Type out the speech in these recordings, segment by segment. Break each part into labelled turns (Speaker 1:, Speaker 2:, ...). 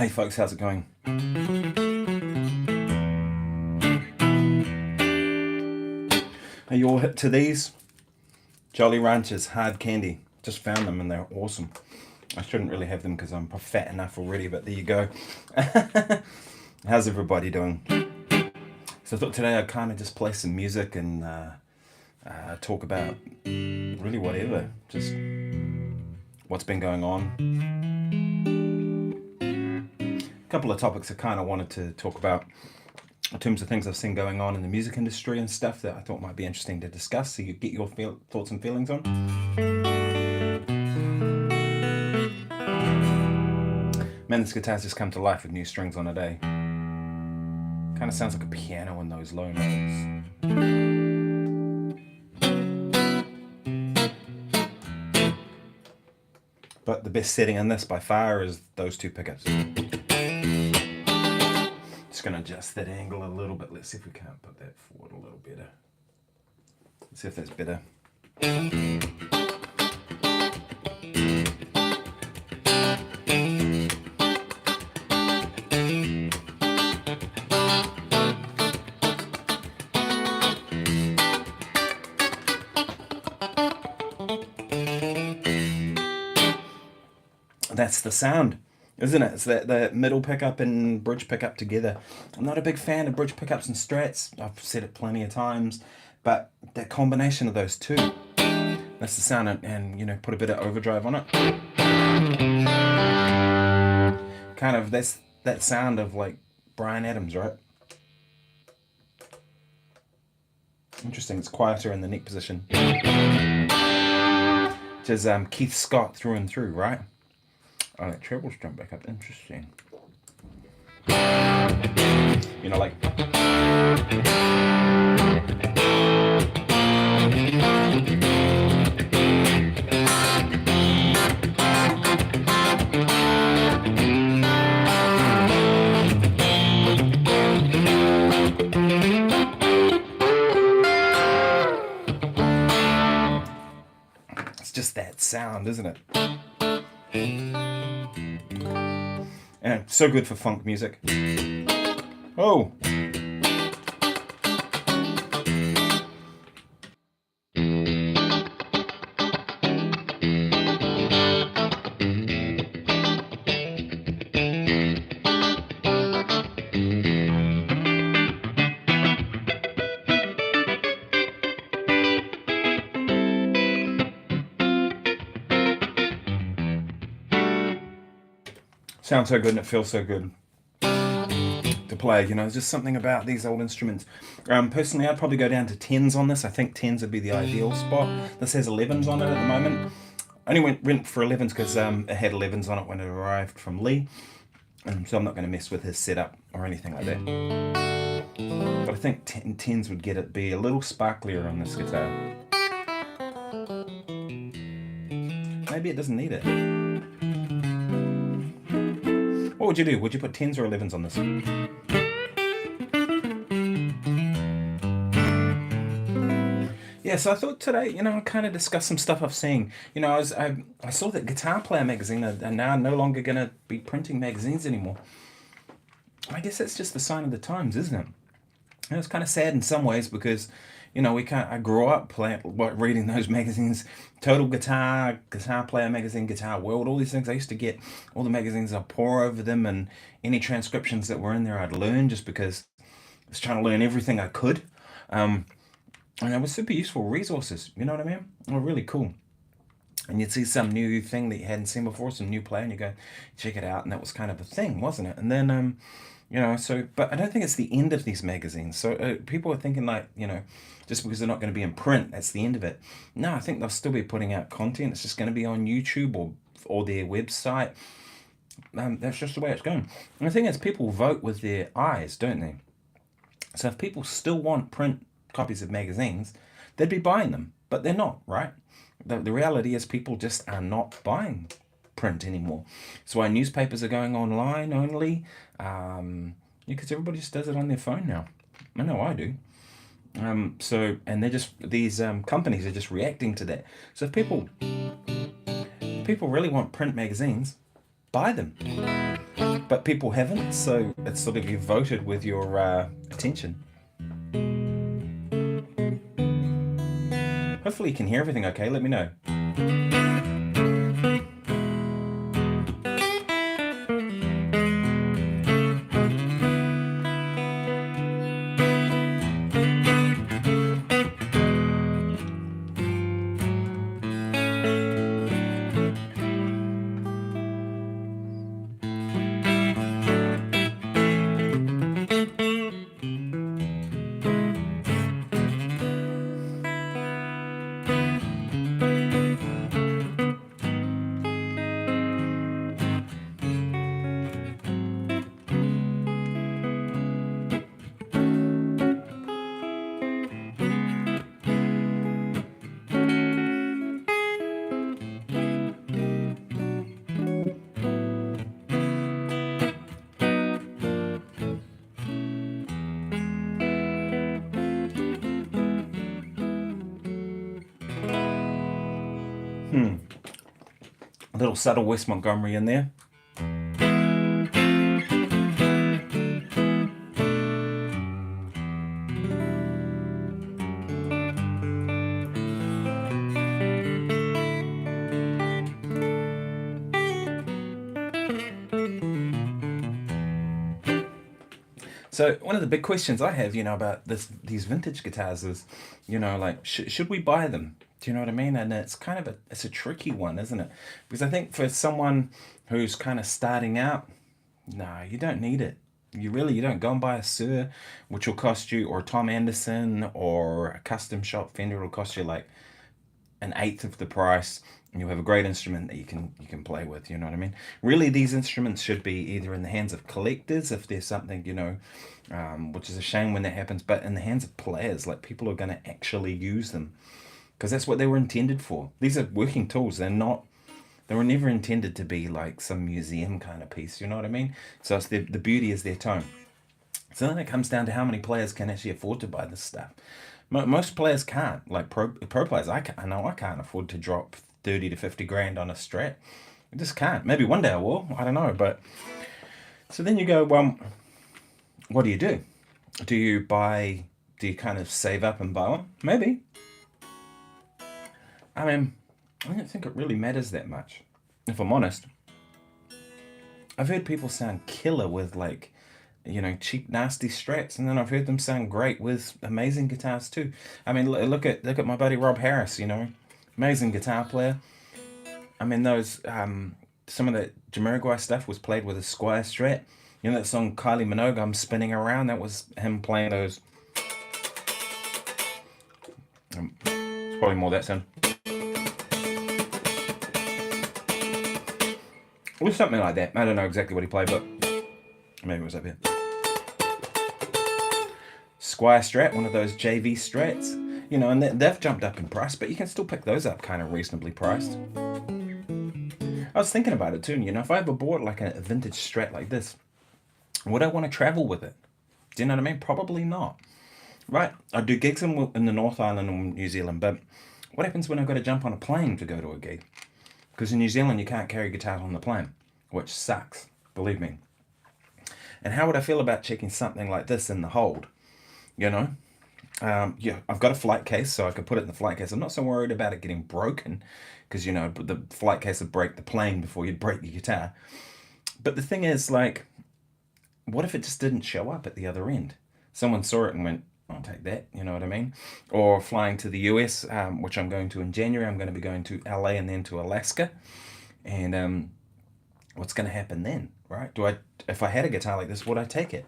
Speaker 1: Hey folks, how's it going? Are you all hip to these? Jolly Ranchers Hard Candy. Just found them and they're awesome. I shouldn't really have them because I'm fat enough already, but there you go. How's everybody doing? So I thought today I'd kind of just play some music and talk about really whatever, just what's been going on. A couple of topics I kind of wanted to talk about in terms of things I've seen going on in the music industry and stuff that I thought might be interesting to discuss, so you get your thoughts and feelings on. Man, this guitar's just come to life with new strings on it, eh? Kind of sounds like a piano in those low notes. But the best setting in this by far is those two pickups. Just going to adjust that angle a little bit. Let's see if we can't put that forward a little better. Let's see if that's better. That's the sound, isn't it? It's that middle pickup and bridge pickup together. I'm not a big fan of bridge pickups and strats. I've said it plenty of times, but that combination of those two, that's the sound. And you know, put a bit of overdrive on it. Kind of, that's that sound of like Bryan Adams, right? Interesting. It's quieter in the neck position, which is Keith Scott through and through, right? Oh, that treble's jumped back up. Interesting. You know, like... It's just that sound, isn't it? And so good for funk music. Oh! Sounds so good and it feels so good to play. You know, there's just something about these old instruments. Personally, I'd probably go down to 10s on this. I think 10s would be the ideal spot. This has 11s on it at the moment. I only went for 11s because it had 11s on it when it arrived from Lee. So I'm not going to mess with his setup or anything like that. But I think 10s would get it be a little sparklier on this guitar. Maybe it doesn't need it. What would you do? Would you put 10s or 11s on this? Yeah, so I thought today, you know, I'd kind of discuss some stuff I've seen. You know, I saw that Guitar Player magazine are now no longer going to be printing magazines anymore. I guess that's just the sign of the times, isn't it? And it's kind of sad in some ways because, you know, I grew up reading those magazines, Total Guitar, Guitar Player magazine, Guitar World, all these things. I used to get all the magazines, I'd pore over them, and any transcriptions that were in there I'd learn just because I was trying to learn everything I could. And they were super useful resources, you know what I mean? They were really cool. And you'd see some new thing that you hadn't seen before, some new player, and you go, check it out, and that was kind of a thing, wasn't it? And then, you know, so, but I don't think it's the end of these magazines. So people are thinking like, you know, just because they're not going to be in print, that's the end of it. No, I think they'll still be putting out content. It's just going to be on YouTube or their website. That's just the way it's going. And the thing is, people vote with their eyes, don't they? So if people still want print copies of magazines, they'd be buying them, but they're not, right? The reality is people just are not buying print anymore. So why newspapers are going online only, because everybody just does it on their phone now. I know I do. So, and they're just, these companies are just reacting to that. So if people really want print magazines, buy them. but people haven't, so it's sort of you voted with your attention. Hopefully you can hear everything okay, let me know. A little subtle West Montgomery in there. So one of the big questions I have, about these vintage guitars is, like, should we buy them? Do you know what I mean? And it's kind of it's a tricky one, isn't it? Because I think for someone who's kind of starting out, no, you don't need it. You don't. Go and buy a Sir, which will cost you, or Tom Anderson, or a custom shop Fender. It'll cost you like an eighth of the price, and you'll have a great instrument that you can play with. You know what I mean? Really, these instruments should be either in the hands of collectors, if there's something, which is a shame when that happens, but in the hands of players, like people who are going to actually use them, because that's what they were intended for. These are working tools. They were never intended to be like some museum kind of piece. You know what I mean? So it's the beauty is their tone. So then it comes down to how many players can actually afford to buy this stuff. Most players can't. Like pro players, I know I can't afford to drop 30 to 50 grand on a Strat. I just can't. Maybe one day I will. I don't know. But so then you go, well, what do you do? Do you kind of save up and buy one? Maybe. I mean, I don't think it really matters that much, if I'm honest. I've heard people sound killer with like, cheap, nasty Strats, and then I've heard them sound great with amazing guitars too. I mean, look at my buddy Rob Harris, amazing guitar player. I mean, those some of the Jamiroquai stuff was played with a Squier Strat. That song Kylie Minogue, I'm Spinning Around, that was him playing those. Probably more that sound. It was something like that. I don't know exactly what he played, but maybe it was up here. Squier Strat, one of those JV Strats. And they've jumped up in price, but you can still pick those up kind of reasonably priced. I was thinking about it too, if I ever bought like a vintage Strat like this, would I want to travel with it? Do you know what I mean? Probably not. Right, I do gigs in the North Island in New Zealand, but what happens when I've got to jump on a plane to go to a gig? Because in New Zealand you can't carry guitars on the plane, which sucks, believe me. And how would I feel about checking something like this in the hold? I've got a flight case, so I could put it in the flight case. I'm not so worried about it getting broken, because the flight case would break the plane before you'd break the guitar. But the thing is, like, what if it just didn't show up at the other end? Someone saw it and went, I'll take that, you know what I mean? Or flying to the US, which I'm going to in January. I'm going to be going to LA and then to Alaska. And what's going to happen then, right? If I had a guitar like this, would I take it?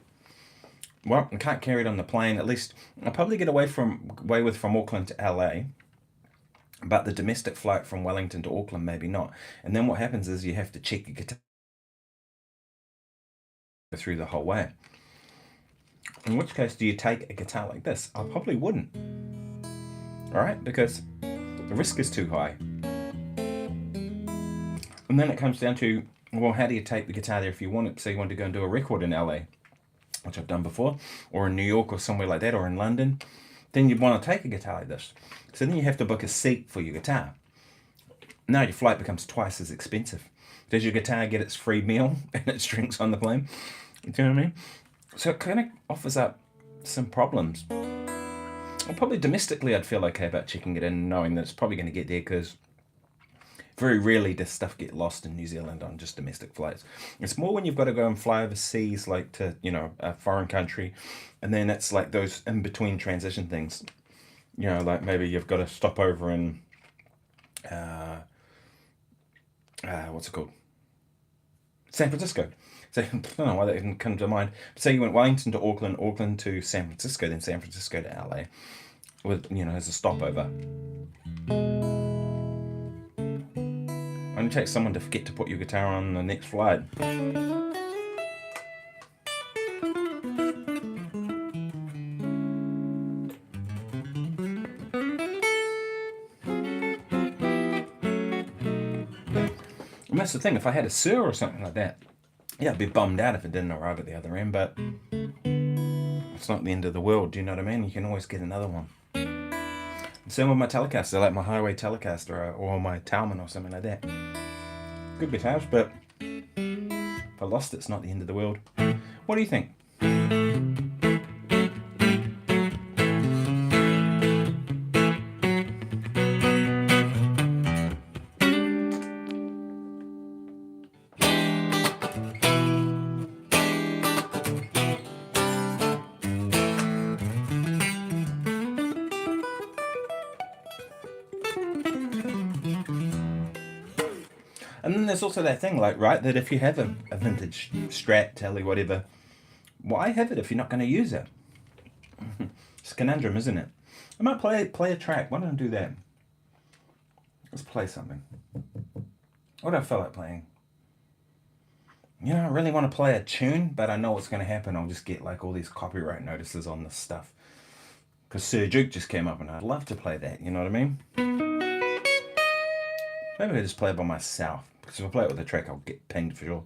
Speaker 1: Well, I can't carry it on the plane. At least I'll probably get away from Auckland to LA. But the domestic flight from Wellington to Auckland, maybe not. And then what happens is you have to check your guitar through the whole way. In which case, do you take a guitar like this? I probably wouldn't. Alright, because the risk is too high. And then it comes down to, well, how do you take the guitar there if you want it? Say you want to go and do a record in LA, which I've done before, or in New York or somewhere like that, or in London. Then you'd want to take a guitar like this. So then you have to book a seat for your guitar. Now your flight becomes twice as expensive. Does your guitar get its free meal and its drinks on the plane? Do you know what I mean? So it kind of offers up some problems. Well, probably domestically I'd feel okay about checking it in, knowing that it's probably going to get there, because very rarely does stuff get lost in New Zealand on just domestic flights. It's more when you've got to go and fly overseas, like to, a foreign country, and then it's like those in-between transition things. Like maybe you've got to stop over in, what's it called? San Francisco. So I don't know why that didn't come to mind. Say you went Wellington to Auckland, Auckland to San Francisco, then San Francisco to LA, with as a stopover. Only takes someone to forget to put your guitar on the next flight. And that's the thing, if I had a Sir or something like that, yeah, I'd be bummed out if it didn't arrive at the other end, but it's not the end of the world, do you know what I mean? You can always get another one. Same with my Telecaster, like my Highway Telecaster or my Talman or something like that. Good guitars, but if I lost it, it's not the end of the world. What do you think? And then there's also that thing, like, right, that if you have a vintage Strat, Tele, whatever, why have it if you're not going to use it? It's a conundrum, isn't it? I might play a track. Why don't I do that? Let's play something. What do I feel like playing? I really want to play a tune, but I know what's going to happen. I'll just get like all these copyright notices on this stuff. Because Sir Duke just came up and I'd love to play that, you know what I mean? Maybe I'll just play it by myself. Because if I play it with a track, I'll get pinged for sure.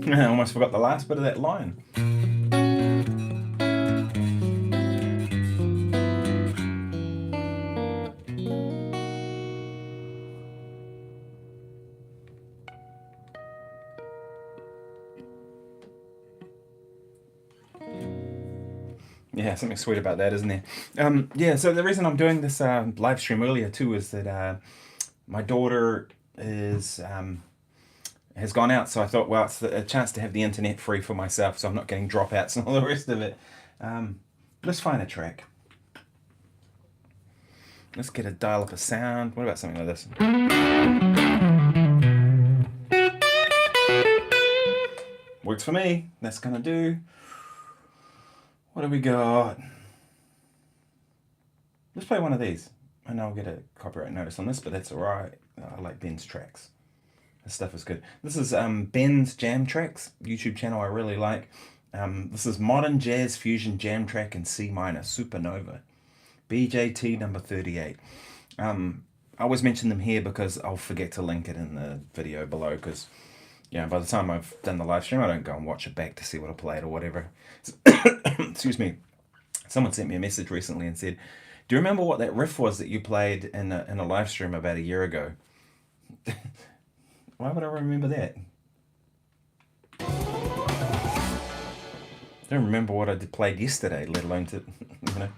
Speaker 1: I almost forgot the last bit of that line. Yeah, something sweet about that, isn't there? Yeah, so the reason I'm doing this live stream earlier too is that my daughter has gone out, so I thought, well, it's a chance to have the internet free for myself, so I'm not getting dropouts and all the rest of it. Let's find a track. Let's get a dial up a sound. What about something like this? Works for me. That's gonna do. What do we got? Let's play one of these. I know I'll get a copyright notice on this, but that's alright. I like Ben's tracks. This stuff is good. This is Ben's Jam Tracks, YouTube channel I really like. This is Modern Jazz Fusion Jam Track in C minor, Supernova. BJT number 38. I always mention them here because I'll forget to link it in the video below, because by the time I've done the live stream, I don't go and watch it back to see what I played or whatever. Excuse me. Someone sent me a message recently and said, do you remember what that riff was that you played in a live stream about a year ago? Why would I remember that? I don't remember what I played yesterday, let alone to, you know.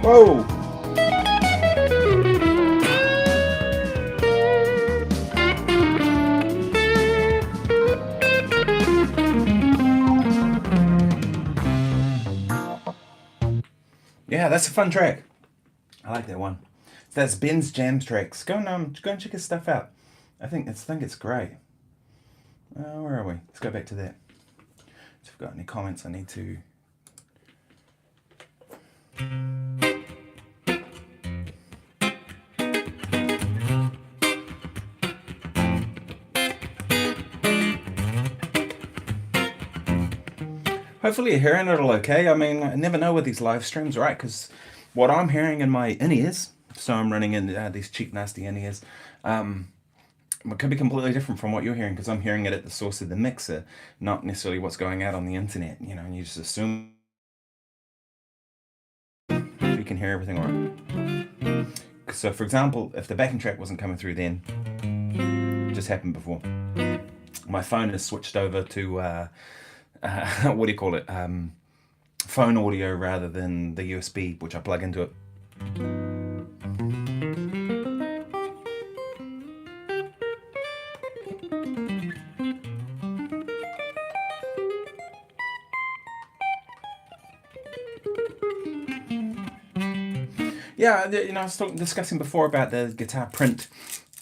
Speaker 1: Whoa! Yeah, that's a fun track. I like that one. That's Ben's Jam Tracks. Go and check his stuff out. I think it's great. Where are we? Let's go back to that. If I've got any comments, I need to. Hopefully you're hearing it all okay. I mean, I never know with these live streams, right? Because what I'm hearing in my in-ears, so I'm running in these cheap, nasty in-ears, it could be completely different from what you're hearing, because I'm hearing it at the source of the mixer, not necessarily what's going out on the internet, you know, and you just assume you can hear everything all right. So, for example, if the backing track wasn't coming through then, just happened before, my phone is switched over to what do you call it? Phone audio rather than the USB, which I plug into it. Yeah, I was discussing before about the guitar print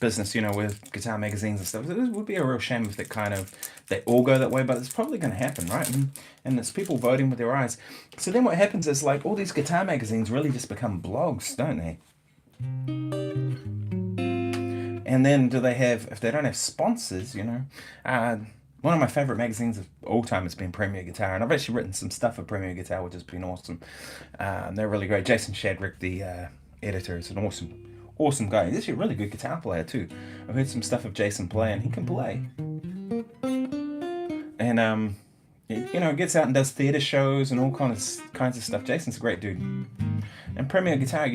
Speaker 1: business, with guitar magazines and stuff. It would be a real shame if they all go that way, but it's probably going to happen, right? And it's people voting with their eyes. So then what happens is like all these guitar magazines really just become blogs, don't they? And then if they don't have sponsors, one of my favorite magazines of all time has been Premier Guitar, and I've actually written some stuff for Premier Guitar, which has been awesome. They're really great. Jason Shadrick, the editor, is an awesome guy. He's actually a really good guitar player too. I've heard some stuff of Jason play, and he can play. And gets out and does theatre shows and all kinds of stuff. Jason's a great dude. And Premier Guitar,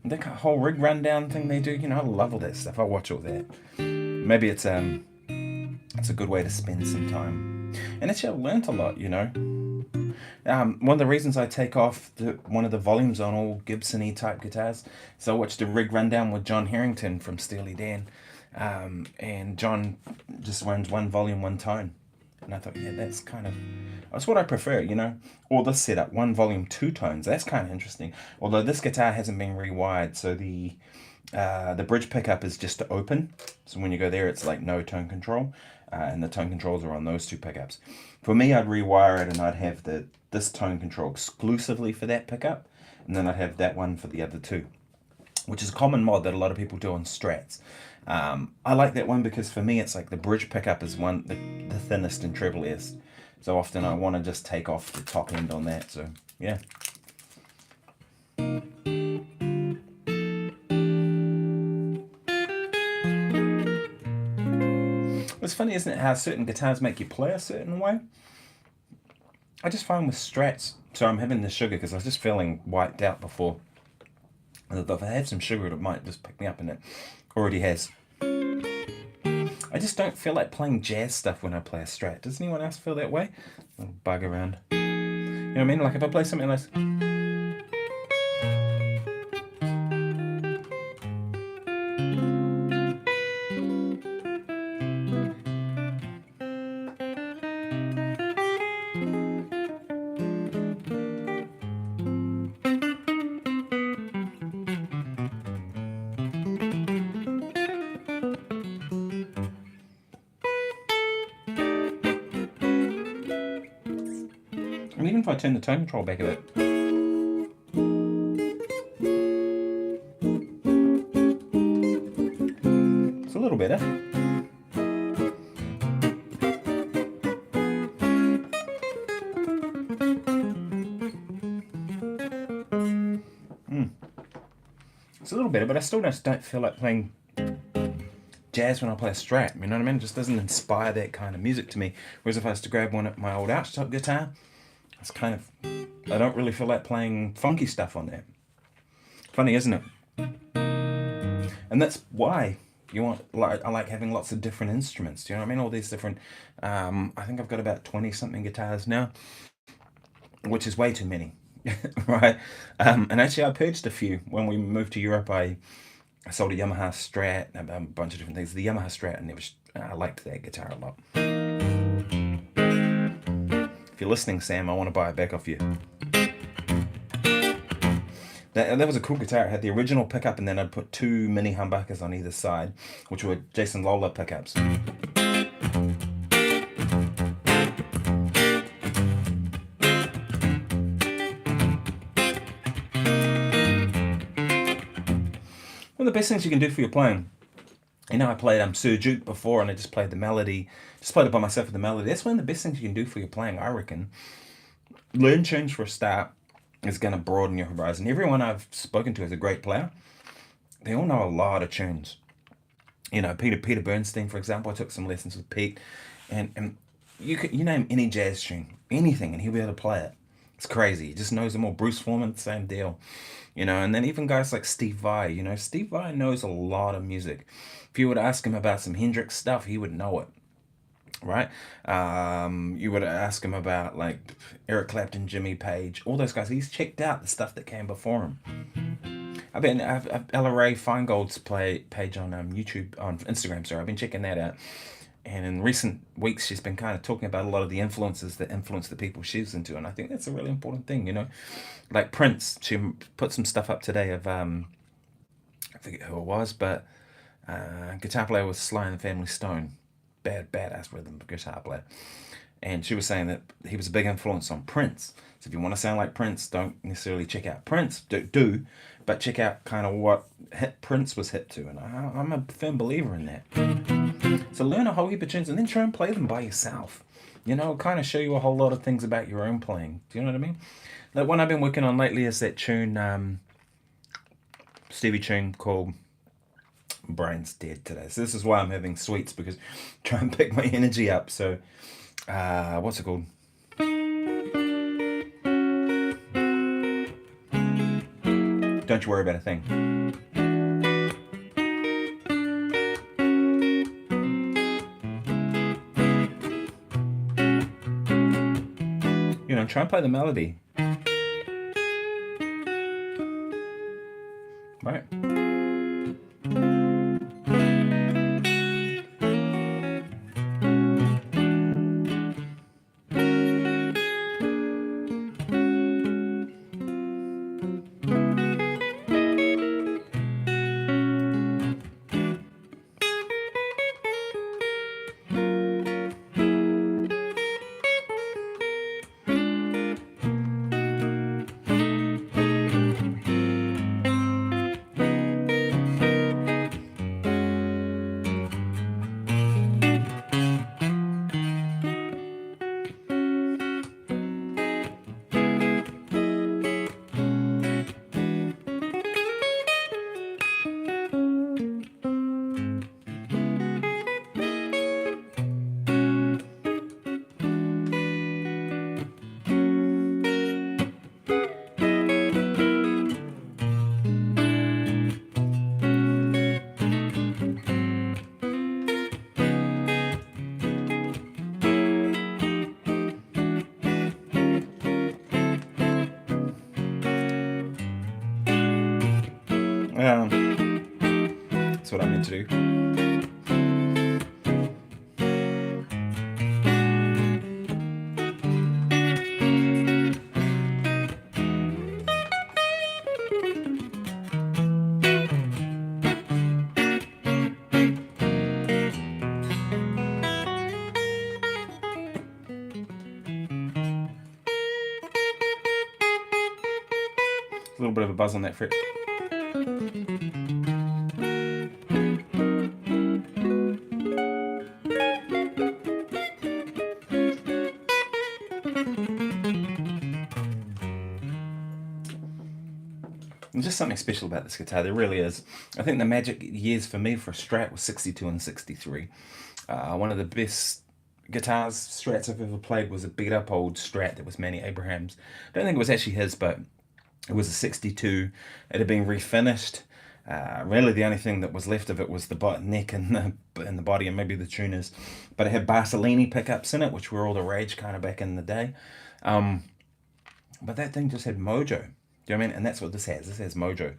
Speaker 1: that whole rig rundown thing they do, I love all that stuff. I watch all that. Maybe it's a good way to spend some time. And actually, I've learnt a lot. One of the reasons I take off one of the volumes on all Gibson-y type guitars is I watched a rig rundown with John Harrington from Steely Dan, and John just runs one volume, one tone, and I thought, yeah, that's what I prefer, or this setup, one volume, two tones. That's kind of interesting. Although this guitar hasn't been rewired, so the bridge pickup is just to open. So when you go there, it's like no tone control, and the tone controls are on those two pickups. For me, I'd rewire it and I'd have this tone control exclusively for that pickup, and then I'd have that one for the other two, which is a common mod that a lot of people do on Strats. I like that one because for me, it's like the bridge pickup is the thinnest and trebliest. So often I want to just take off the top end on that. So yeah. It's funny, isn't it, how certain guitars make you play a certain way? I just find with Strats, so I'm having the sugar because I was just feeling wiped out before. And if I had some sugar, it might just pick me up, and it already has. I just don't feel like playing jazz stuff when I play a Strat. Does anyone else feel that way? I'll bug around. You know what I mean? Like if I play something like... And even if I turn the tone control back a bit. It's a little better. It's a little better, but I still just don't feel like playing jazz when I play a Strat. You know what I mean? It just doesn't inspire that kind of music to me. Whereas if I was to grab my old archtop guitar, it's kind of, I don't really feel like playing funky stuff on that. Funny, isn't it? And that's why I like having lots of different instruments. Do you know what I mean? All these different, I think I've got about 20 something guitars now, which is way too many, right? And actually I purged a few. When we moved to Europe, I sold a Yamaha Strat, a bunch of different things. The Yamaha Strat, and I liked that guitar a lot. If you're listening, Sam, I want to buy it back off you. That was a cool guitar. It had the original pickup, and then I'd put two mini humbuckers on either side, which were Jason Lola pickups. One of the best things you can do for your playing. I played Sir Duke before, and I just played the melody. Just played it by myself with the melody. That's one of the best things you can do for your playing, I reckon. Learn tunes for a start is going to broaden your horizon. Everyone I've spoken to is a great player. They all know a lot of tunes. Peter Bernstein, for example. I took some lessons with Pete, and you name any jazz tune, anything, and he'll be able to play it. It's crazy. He just knows them all. Bruce Foreman, same deal. And then even guys like Steve Vai. Steve Vai knows a lot of music. If you were to ask him about some Hendrix stuff, he would know it, right? You would ask him about like Eric Clapton, Jimmy Page, all those guys. He's checked out the stuff that came before him. I've Ella Ray Feingold's page on YouTube, on Instagram. Sorry, I've been checking that out. And in recent weeks, she's been kind of talking about a lot of the influences that influence the people she's into, and I think that's a really important thing, Like Prince, she put some stuff up today of I forget who it was, but guitar player was Sly and the Family Stone, badass rhythm guitar player, and she was saying that he was a big influence on Prince. So if you want to sound like Prince, don't necessarily check out Prince, do, but check out kind of what hit Prince was hit to, and I'm a firm believer in that. So learn a whole heap of tunes and then try and play them by yourself. Kind of show you a whole lot of things about your own playing. Do you know what I mean? Like one I've been working on lately is that tune, Stevie tune called Brain's Dead today. So this is why I'm having sweets, because try and pick my energy up. So what's it called? Don't You Worry About a Thing. Try and play the melody. Right. That's what I meant to do. A little bit of a buzz on that fret. There's just something special about this guitar. There really is. I think the magic years for me for a Strat was 62 and 63. One of the best guitars, Strats I've ever played was a beat up old Strat that was Manny Abraham's. I don't think it was actually his, but it was a 62. It had been refinished. Really the only thing that was left of it was the neck and the body and maybe the tuners. But it had Bartolini pickups in it, which were all the rage kind of back in the day. But that thing just had mojo. Do you know what I mean? And that's what this has. This has mojo.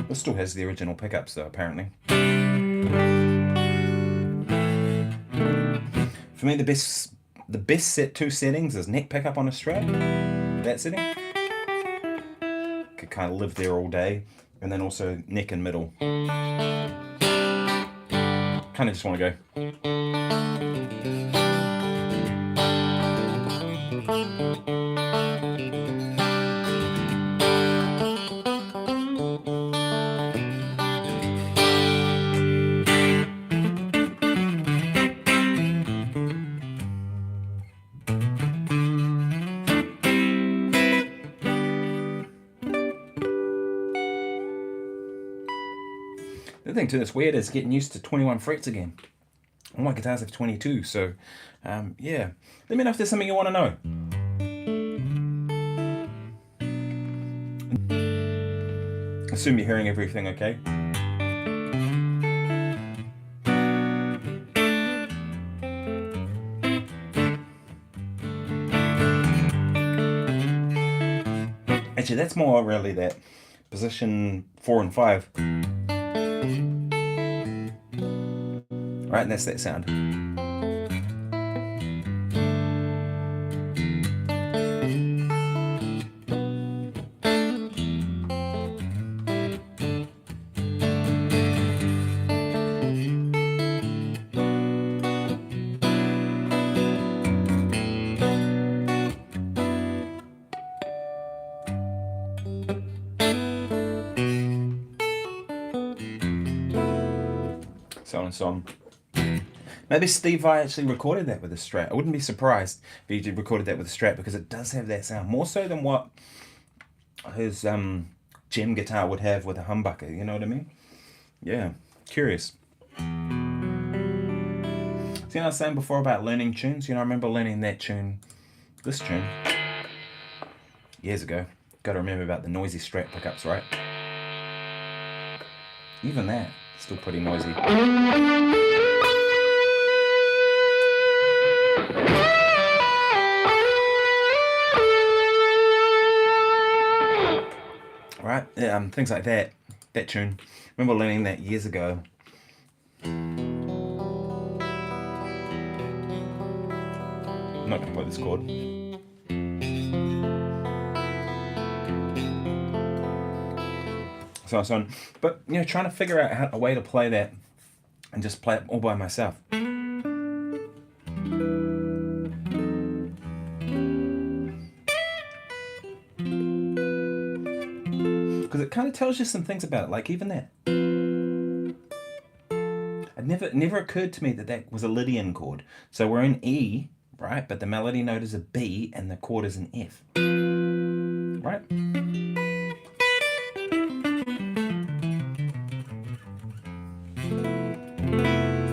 Speaker 1: This still has the original pickups though, apparently. For me, the best two settings is neck pickup on a Strat. That setting. Could kind of live there all day. And then also neck and middle. Kind of just want to go. The thing too that's weird is getting used to 21 frets again. All my guitars have 22, so yeah. Let me know if there's something you want to know. Assume you're hearing everything okay. Actually, that's more really that position 4 and 5. Right, and that's that sound. and so on. Maybe Steve Vai actually recorded that with a Strat. I wouldn't be surprised if he recorded that with a Strat, because it does have that sound, more so than what his gem guitar would have with a humbucker, you know what I mean? Yeah, curious. See what I was saying before about learning tunes? You know, I remember learning that tune, this tune, years ago. Got to remember about the noisy Strat pickups, right? Even that, still pretty noisy. Right, things like that. That tune. Remember learning that years ago. I'm not gonna play this chord. So on. But you know, trying to figure out a way to play that and just play it all by myself. Because it kind of tells you some things about it, like even that. It never occurred to me that that was a Lydian chord. So we're in E, right? But the melody note is a B and the chord is an F, right?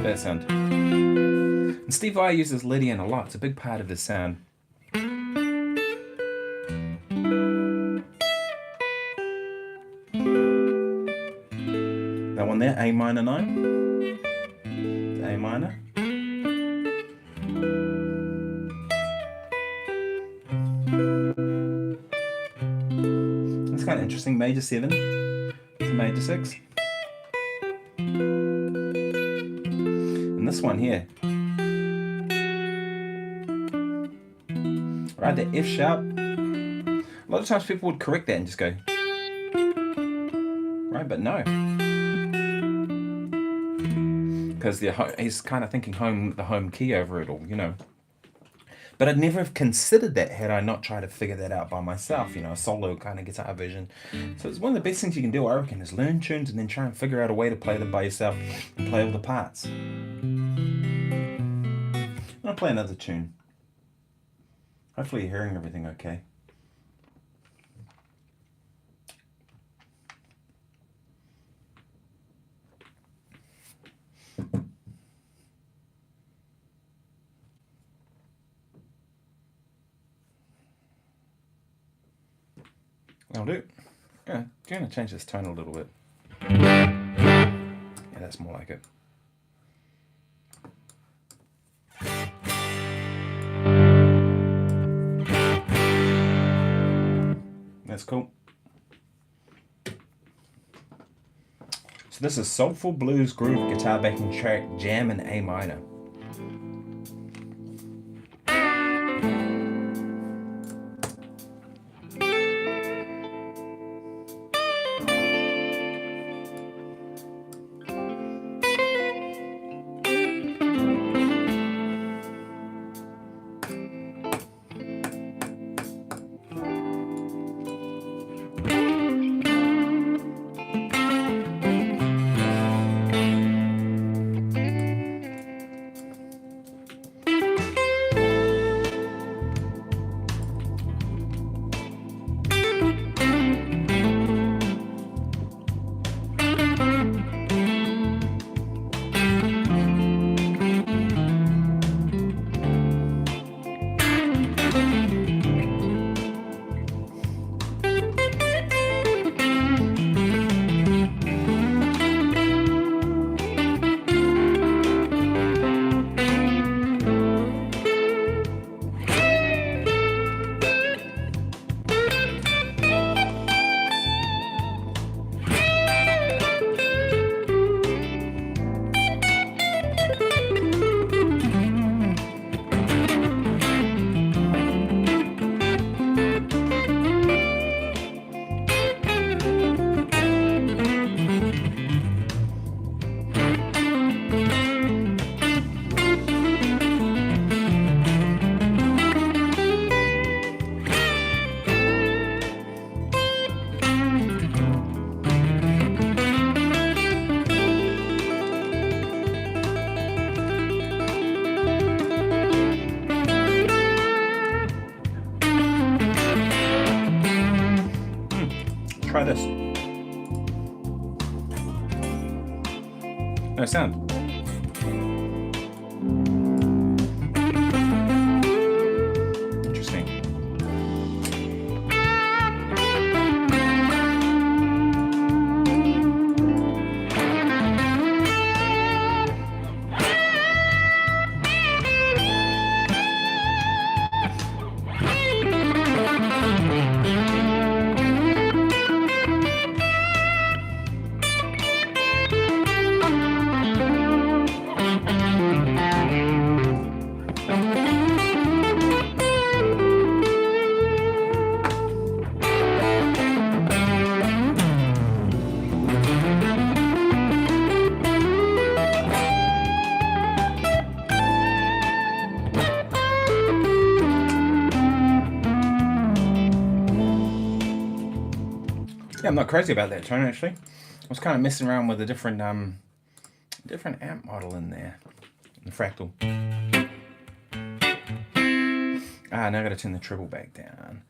Speaker 1: That sound. And Steve Vai uses Lydian a lot. It's a big part of his sound. That one there, A minor 9, A minor. That's kind of interesting. Major 7 to major 6. And this one here, right, the F sharp. A lot of times people would correct that and just go, right, but no. Because he's kind of thinking the home key over it all, you know. But I'd never have considered that had I not tried to figure that out by myself, you know, a solo kind of guitar version. So it's one of the best things you can do, I reckon, is learn tunes and then try and figure out a way to play them by yourself and play all the parts. I'll play another tune. Hopefully you're hearing everything okay. That'll do. Yeah, I'm going to change this tone a little bit. Yeah, that's more like it. That's cool. So this is Soulful Blues Groove guitar backing track, Jam in A minor. my sound. Interesting. Yeah, I'm not crazy about that tone actually. I was kind of messing around with a different amp model in there, the fractal. Now I got to turn the treble back down.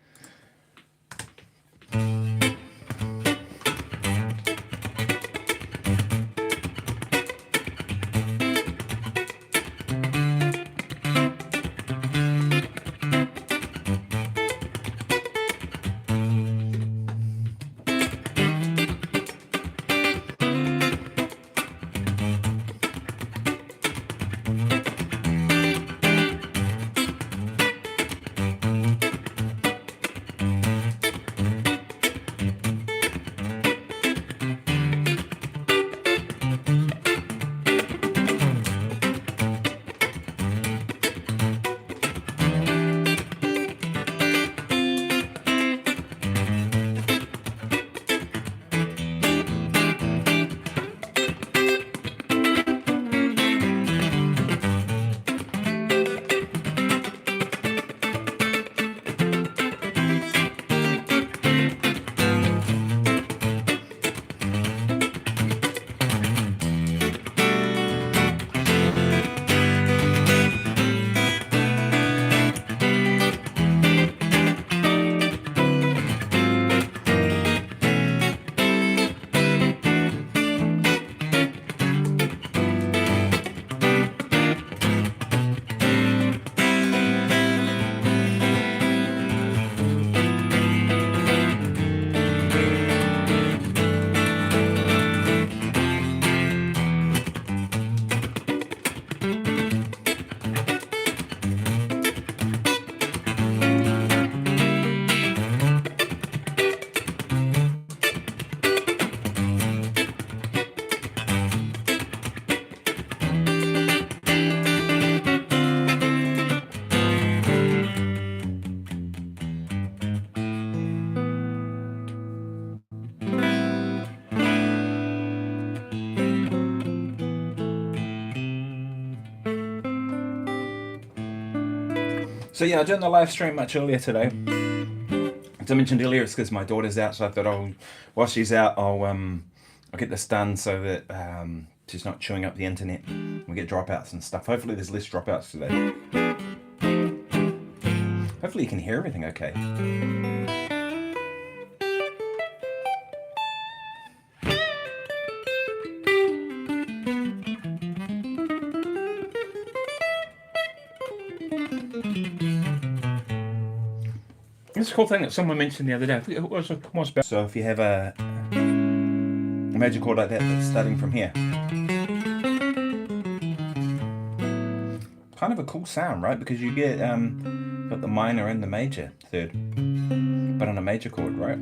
Speaker 1: So yeah, I did the live stream much earlier today. As I mentioned earlier, it's because my daughter's out, so I thought while she's out, I'll get this done so that she's not chewing up the internet. We get dropouts and stuff. Hopefully there's less dropouts today. Hopefully you can hear everything okay. It's a cool thing that someone mentioned the other day. I think it was about. So if you have a major chord like that that's starting from here, kind of a cool sound, right? Because you get got the minor and the major third, but on a major chord, right?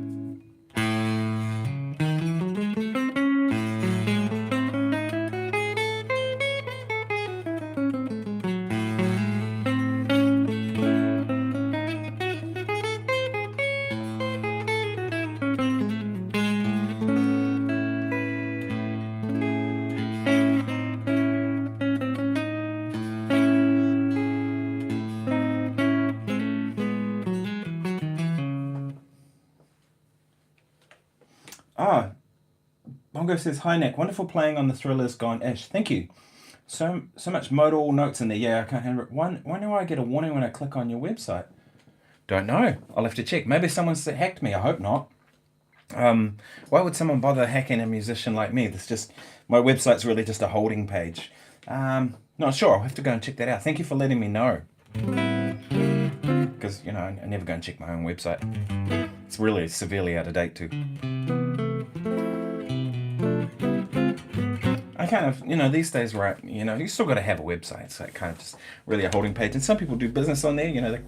Speaker 1: Bongo says, "Hi Nick, wonderful playing on the Thrillers Gone Ish. Thank you. So much modal notes in there. Yeah, I can't handle it. When do I get a warning when I click on your website? Don't know. I'll have to check. Maybe someone's hacked me. I hope not. Why would someone bother hacking a musician like me? This just My website's really just a holding page. Not sure. I'll have to go and check that out. Thank you for letting me know. Because, I never go and check my own website. It's really severely out of date too. I kind of, these days, right, you still got to have a website. So it kind of just really a holding page. And some people do business on there, no,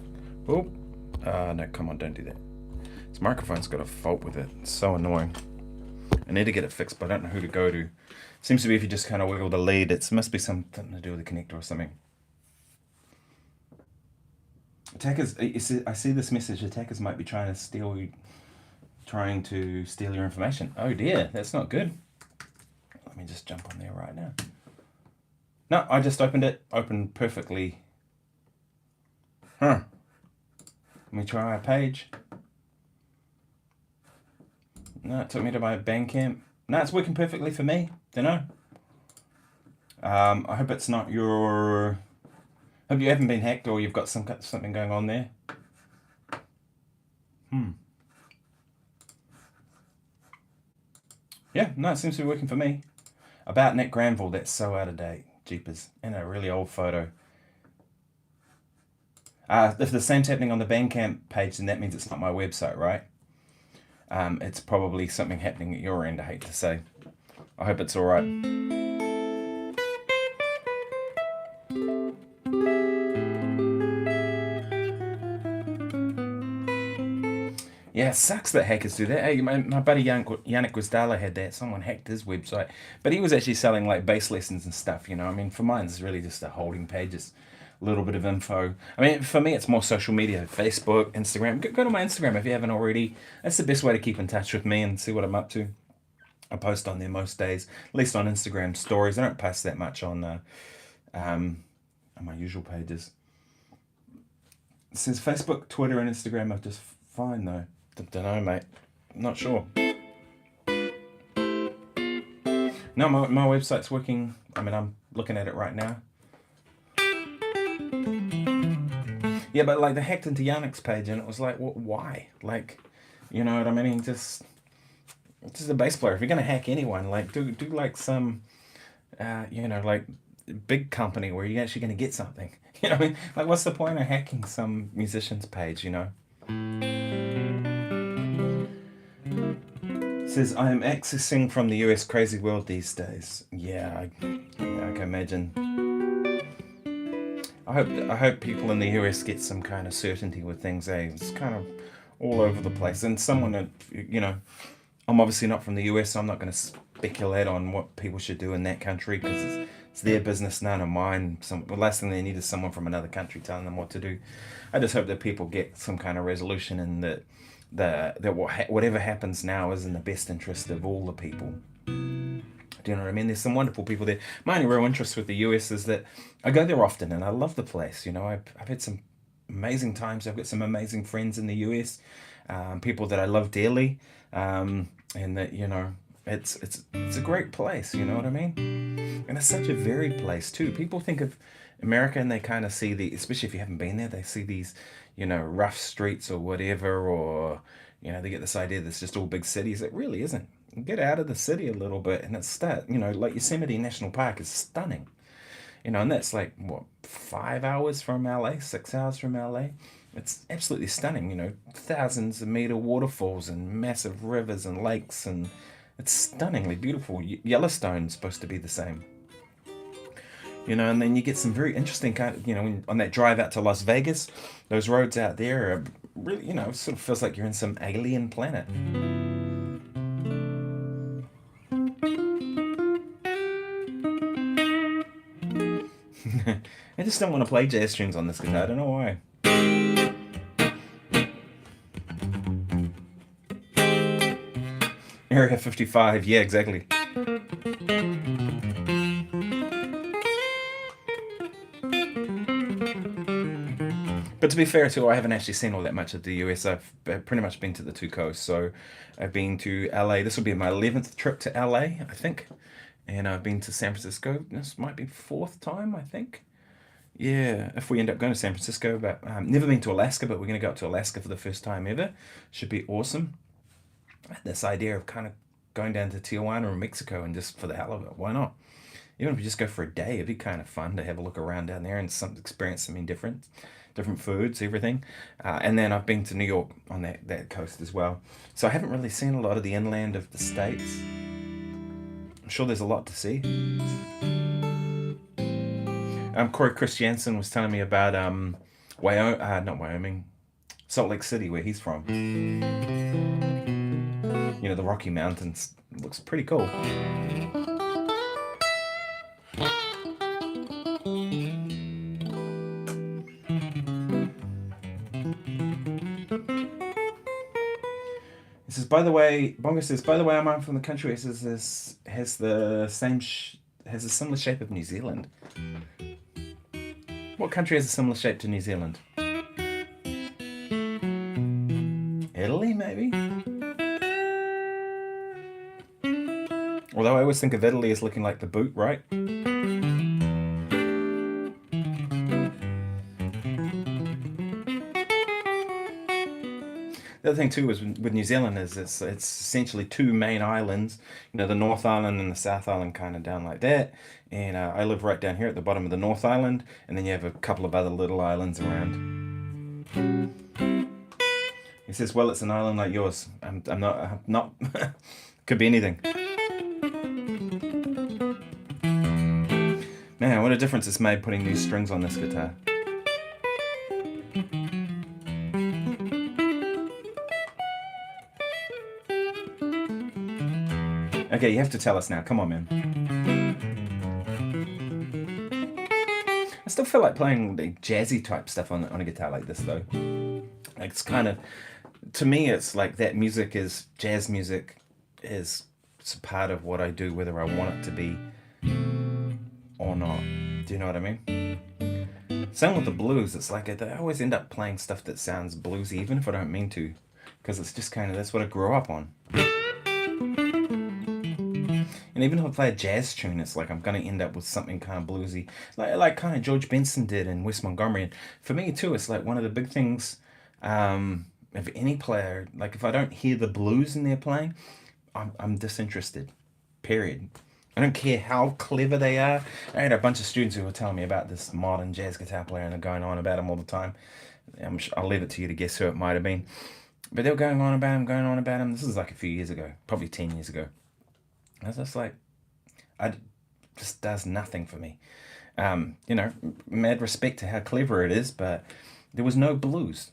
Speaker 1: come on, don't do that. This microphone's got a fault with it. It's so annoying. I need to get it fixed, but I don't know who to go to. Seems to be if you just kind of wiggle the lead, it must be something to do with the connector or something. Attackers, I see this message. Attackers might be trying to steal your information. Oh dear, that's not good. Let me just jump on there right now. No, I just opened it. Opened perfectly. Let me try a page. No, it took me to my Bandcamp. No, it's working perfectly for me. Don't know. I hope it's not your... Hope you haven't been hacked or you've got something going on there. Yeah, no, it seems to be working for me. About Nick Granville, that's so out of date. Jeepers. And a really old photo. If the same's happening on the Bandcamp page, then that means it's not my website, right? It's probably something happening at your end, I hate to say. I hope it's alright. Yeah, it sucks that hackers do that. Hey, my buddy Yannick Gwizdala had that. Someone hacked his website. But he was actually selling like bass lessons and stuff, I mean, for mine, it's really just a holding page. It's a little bit of info. I mean, for me, it's more social media. Facebook, Instagram. Go to my Instagram if you haven't already. That's the best way to keep in touch with me and see what I'm up to. I post on there most days, at least on Instagram stories. I don't post that much on my usual pages. Since Facebook, Twitter, and Instagram are just fine though. Don't know, mate. Not sure. No, my website's working. I mean, I'm looking at it right now. Yeah, but like they hacked into Yannick's page and it was like, why? Like, you know what I mean? Just a bass player. If you're gonna hack anyone, like do like some, like big company where you're actually gonna get something. You know what I mean? Like, what's the point of hacking some musician's page? Says, I am accessing from the US crazy world these days. Yeah, I can imagine. I hope people in the US get some kind of certainty with things. It's kind of all over the place. And someone that, I'm obviously not from the US, so I'm not going to speculate on what people should do in that country because it's their business, none of mine. The last thing they need is someone from another country telling them what to do. I just hope that people get some kind of resolution and that whatever happens now is in the best interest of all the people. Do you know what I mean? There's some wonderful people there. My only real interest with the US is that I go there often and I love the place. I've had some amazing times. I've got some amazing friends in the US, people that I love dearly, and that it's a great place. You know what I mean? And it's such a varied place too. People think of America and they kind of see especially if you haven't been there, they see these, rough streets or whatever, or, they get this idea that it's just all big cities. It really isn't. Get out of the city a little bit and it's like Yosemite National Park is stunning. And that's like, 5 hours from LA, 6 hours from LA. It's absolutely stunning, thousands of meter waterfalls and massive rivers and lakes, and it's stunningly beautiful. Yellowstone's supposed to be the same. And then you get some very interesting kind of, on that drive out to Las Vegas, those roads out there are really, it sort of feels like you're in some alien planet. I just don't want to play jazz strings on this guitar. I don't know why. Area 55, yeah, exactly. But to be fair too, I haven't actually seen all that much of the US. I've pretty much been to the two coasts. So I've been to LA. This will be my 11th trip to LA, I think. And I've been to San Francisco. This might be 4th time, I think. Yeah, if we end up going to San Francisco. But never been to Alaska, but we're going to go up to Alaska for the first time ever. Should be awesome. I had this idea of kind of going down to Tijuana or Mexico and just for the hell of it. Why not? Even if we just go for a day, it'd be kind of fun to have a look around down there and experience something different foods, everything. And then I've been to New York on that coast as well. So I haven't really seen a lot of the inland of the States. I'm sure there's a lot to see. Corey Christiansen was telling me about not Wyoming, Salt Lake City, where he's from. You know, the Rocky Mountains. It looks pretty cool. It says, by the way, Bongo says, by the way, I'm from the country. It says this has a similar shape of New Zealand. What country has a similar shape to New Zealand? Italy, maybe? Although I always think of Italy as looking like the boot, right? The other thing too is with New Zealand is it's essentially two main islands, you know, the North Island and the South Island kind of down like that. And I live right down here at the bottom of the North Island, and then you have a couple of other little islands around. He says, well, it's an island like yours. I'm not, could be anything. Man, what a difference it's made putting these strings on this guitar. Okay, you have to tell us now. Come on, man. I still feel like playing the jazzy type stuff on a guitar like this, though. Like, it's kind of, to me, it's like that music is, jazz music is, it's a part of what I do, whether I want it to be or not. Do you know what I mean? Same with the blues. It's like I always end up playing stuff that sounds bluesy, even if I don't mean to, because it's just kind of, that's what I grew up on. And even if I play a jazz tune, it's like I'm going to end up with something kind of bluesy, like kind of George Benson did in Wes Montgomery. And for me too, it's like one of the big things of any player. Like if I don't hear the blues in their playing, I'm disinterested. Period. I don't care how clever they are. I had a bunch of students who were telling me about this modern jazz guitar player, and they're going on about him all the time. I'll leave it to you to guess who it might have been. But they were going on about him. This is like a few years ago, probably 10 years ago. I was just like, just does nothing for me. You know, mad respect to how clever it is, but there was no blues.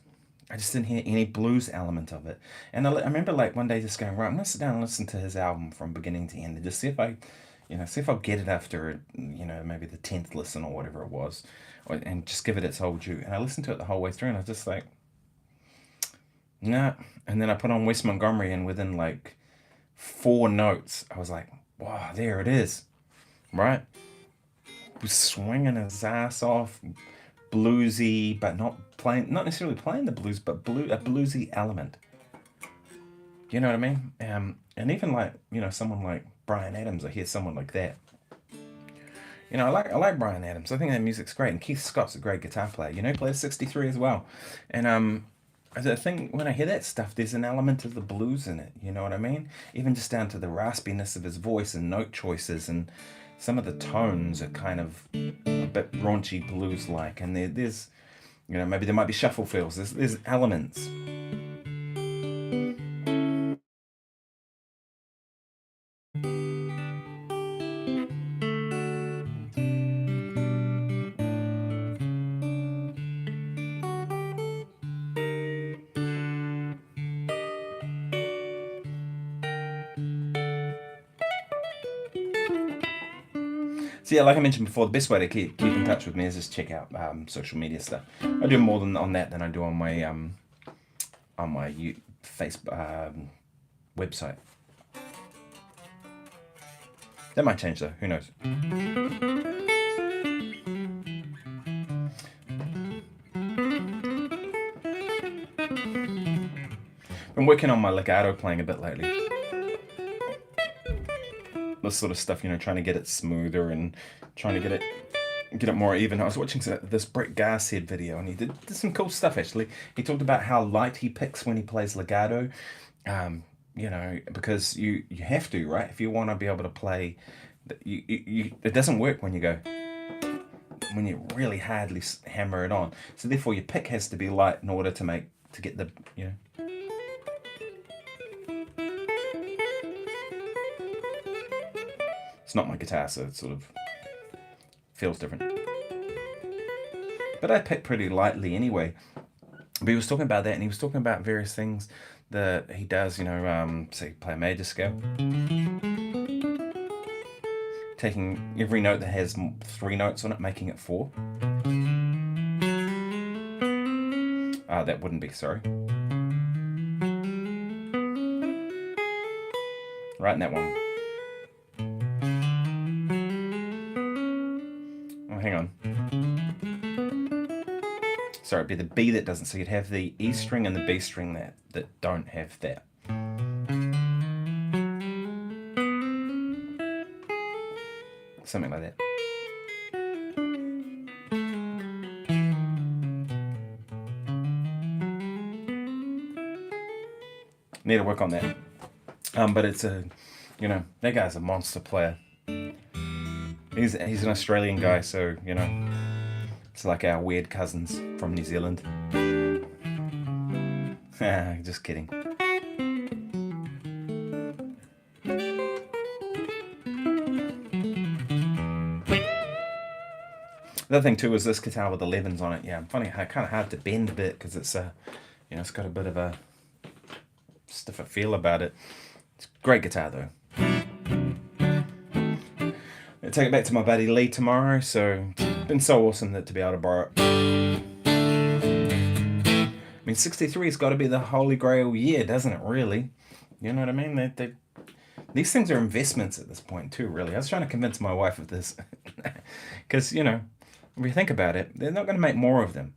Speaker 1: I just didn't hear any blues element of it. And I remember like one day just going, right, I'm going to sit down and listen to his album from beginning to end and just see if I'll get it after, you know, maybe the 10th listen or whatever it was, and just give it its whole due. And I listened to it the whole way through, and I was just like, nah. And then I put on Wes Montgomery, and within like 4 notes, I was like, wow, there it is, right? He was swinging his ass off, bluesy, but not necessarily playing the blues, but a bluesy element. You know what I mean? And even like, you know, someone like Bryan Adams, I hear someone like that. You know, I like Bryan Adams. I think that music's great, and Keith Scott's a great guitar player. You know, he plays 63 as well. And the thing, when I hear that stuff, there's an element of the blues in it. You know what I mean? Even just down to the raspiness of his voice and note choices, and some of the tones are kind of a bit raunchy blues-like. And there's, you know, maybe there might be shuffle fills. There's elements. So yeah, like I mentioned before, the best way to keep in touch with me is just check out social media stuff. I do more on that than I do on my Facebook website. That might change though. Who knows? Been working on my legato playing a bit lately. This sort of stuff, you know, trying to get it smoother and trying to get it more even. I was watching this Brett Garcead video, and he did some cool stuff actually. He talked about how light he picks when he plays legato. because you have to, right? If you want to be able to play, it doesn't work when you really hardly hammer it on. So therefore your pick has to be light in order to get the, It's not my guitar, so it sort of feels different. But I pick pretty lightly anyway. But he was talking about that, and he was talking about various things that he does, say play a major scale. Taking every note that has 3 notes on it, making it 4. That wouldn't be, sorry. Right in that one. Oh, hang on. Sorry, it'd be the B that doesn't, so you'd have the E string and the B string that don't have that. Something like that. Need to work on that. But it's that guy's a monster player. He's an Australian guy, so, it's like our weird cousins from New Zealand. Just kidding. The other thing too is this guitar with 11s on it. Yeah, I'm finding it kind of hard to bend a bit because it's it's got a bit of a stiffer feel about it. It's a great guitar though. I'll take it back to my buddy Lee tomorrow, so it's been so awesome to be able to borrow it. I mean, 63's got to be the holy grail year, doesn't it, really? You know what I mean? These things are investments at this point too, really. I was trying to convince my wife of this. Because, if you think about it, they're not going to make more of them,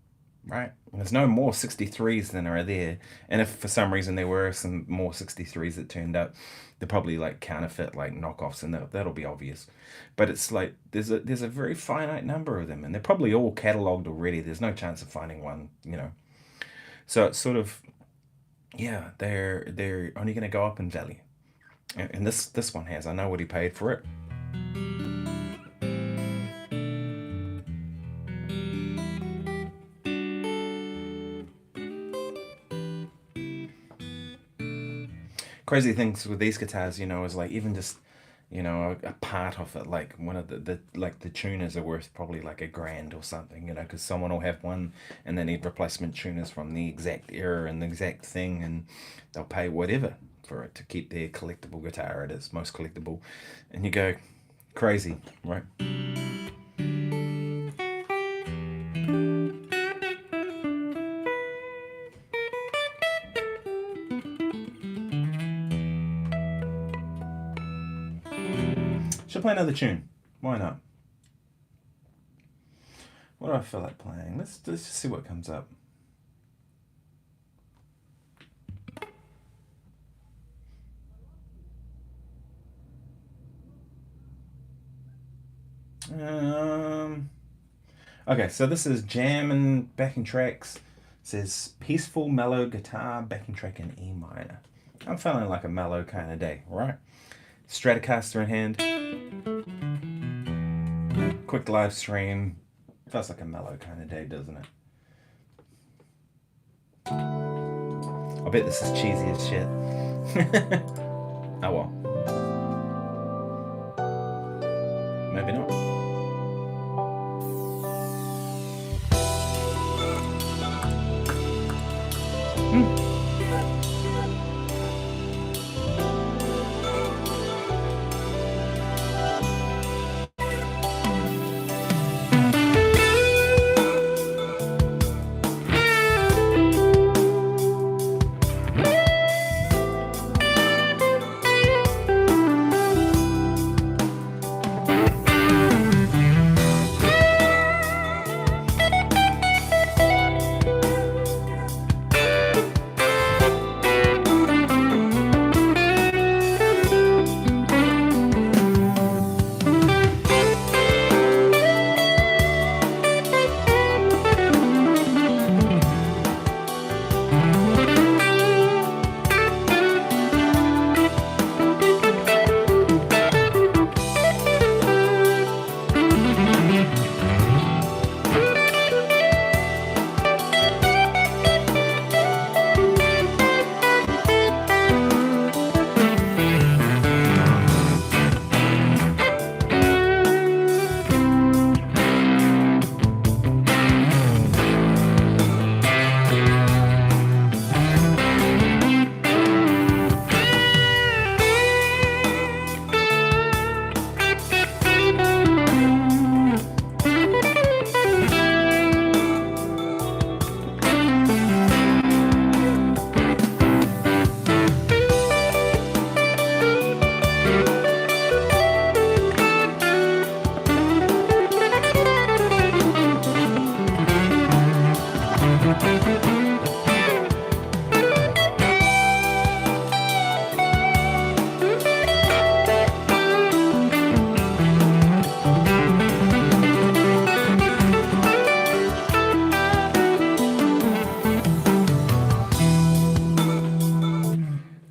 Speaker 1: right? There's no more 63s than are there. And if for some reason there were some more 63s that turned up, they're probably like counterfeit, like knockoffs, and that'll be obvious. But it's like there's a very finite number of them, and they're probably all catalogued already. There's no chance of finding one, So it's sort of, they're only going to go up in value. And this one has. I know what he paid for it. Crazy things with these guitars, is like even just, a part of it, like one of the tuners are worth probably like $1,000 or something, because someone will have one and they need replacement tuners from the exact era and the exact thing, and they'll pay whatever for it to keep their collectible guitar at its most collectible. And you go, crazy, right? Should play another tune. Why not? What do I feel like playing? Let's just see what comes up. Okay, so this is jam and backing tracks. It says peaceful, mellow guitar backing track in E minor. I'm feeling like a mellow kind of day, right? Stratocaster in hand. Quick live stream. Feels like a mellow kind of day, doesn't it? I bet this is cheesy as shit. Oh well. Maybe not.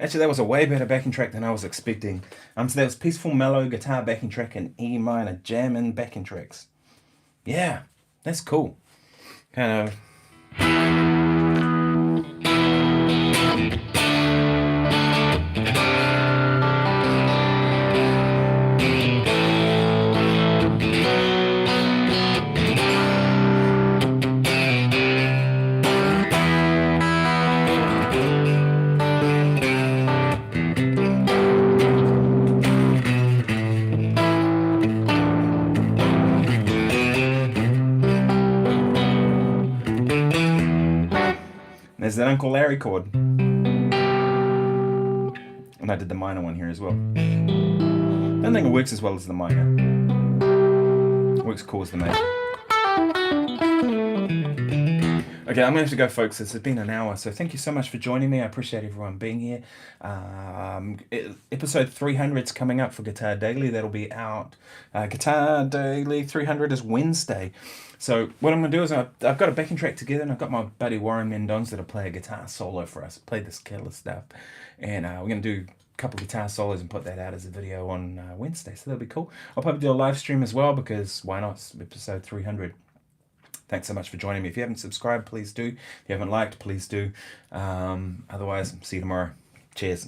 Speaker 1: Actually, that was a way better backing track than I was expecting. So that was peaceful, mellow guitar backing track and E minor jamming backing tracks. Yeah, that's cool. Kind of. There's that Uncle Larry chord. And I did the minor one here as well. I don't think it works as well as the minor. It works cool as the major. Okay, I'm going to have to go, folks. This has been an hour, so thank you so much for joining me. I appreciate everyone being here. Episode 300 is coming up for Guitar Daily. That'll be out. Guitar Daily 300 is Wednesday. So what I'm going to do is I've got a backing track together, and I've got my buddy Warren Mendonça that'll play a guitar solo for us. Play this killer stuff. And we're going to do a couple guitar solos and put that out as a video on Wednesday. So that'll be cool. I'll probably do a live stream as well, because why not? It's episode 300. Thanks so much for joining me. If you haven't subscribed, please do. If you haven't liked, please do. Otherwise, see you tomorrow. Cheers.